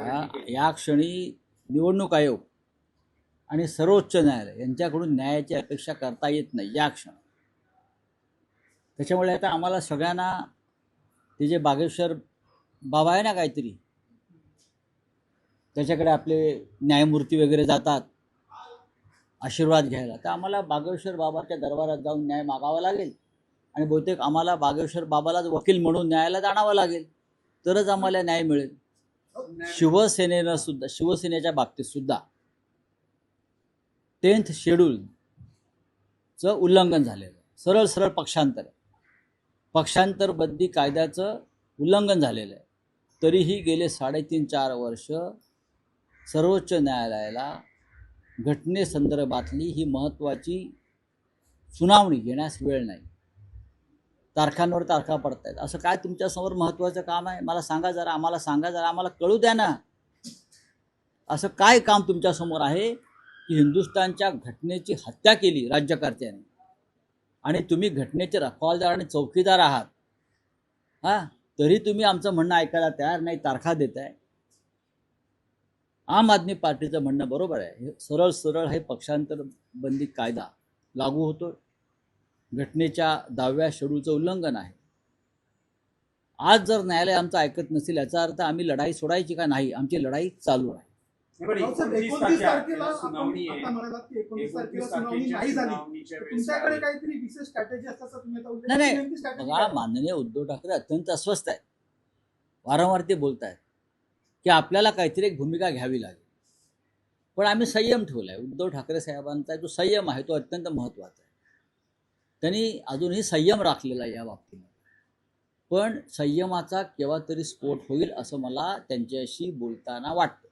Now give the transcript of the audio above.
या क्षणी निवडणूक आयोग आणि सर्वोच्च न्यायालय यांच्याकडून न्यायाची अपेक्षा करता येत नाही या क्षणी. त्याच्यामुळे आता आम्हाला सगळ्यांना ते जे बागेश्वर बाबा आहे ना काहीतरी, त्याच्याकडे आपले न्यायमूर्ती वगैरे जातात आशीर्वाद घ्यायला, तर आम्हाला बागेश्वर बाबाच्या दरबारात जाऊन न्याय मागावा लागेल आणि बहुतेक आम्हाला बागेश्वर बाबालाच वकील म्हणून न्यायालयात आणावं लागेल, तरच आम्हाला न्याय मिळेल. शिवसेनेनं सुद्धा, शिवसेनेच्या बाबतीत सुद्धा 10th शेड्यूलचं उल्लंघन झालेलं आहे. सरळ सरळ पक्षांतर बंदी कायद्याचं उल्लंघन झालेलं आहे. तरीही गेले 3.5-4 वर्ष सर्वोच्च न्यायालयाला घटनेसंदर्भातली ही महत्त्वाची सुनावणी घेण्यास वेळ नाही. तारखांवर तारखा पडत आहेत. असं काय तुमच्यासमोर महत्त्वाचं काम आहे? मला सांगा जरा, आम्हाला सांगा जरा, आम्हाला कळू द्या ना. असं काय काम तुमच्यासमोर आहे की हिंदुस्थानच्या घटनेची हत्या केली राज्यकर्त्याने आणि तुम्ही घटनेचे रखवालदार आणि चौकीदार आहात, तरी तुम्ही आमचं म्हणणं ऐकायला तयार नाही, तारखा देताय. आम आदमी पार्टीचं म्हणणं बरोबर आहे. सरळ सरळ हे पक्षांतर बंदी कायदा लागू होतो, घटनेच्या 10व्या शेड्यूलचं उल्लंघन आहे. आज जर न्यायालय आमचं ऐकत नसेल याचा अर्थ आम्ही लढाई सोडायची का नाही? आमची लढाई चालू आहे. नाही बघा, माननीय उद्धव ठाकरे अत्यंत अस्वस्थ आहेत. वारंवार ते बोलत आहेत की आपल्याला काहीतरी एक भूमिका घ्यावी लागेल, पण आम्ही संयम ठेवलाय. उद्धव ठाकरे साहेबांचा जो संयम आहे तो अत्यंत महत्त्वाचा आहे. त्यांनी अजूनही संयम राखलेला आहे या बाबतीत, पण संयमाचा केव्हा तरी स्फोट होईल असं मला त्यांच्याशी बोलताना वाटतं.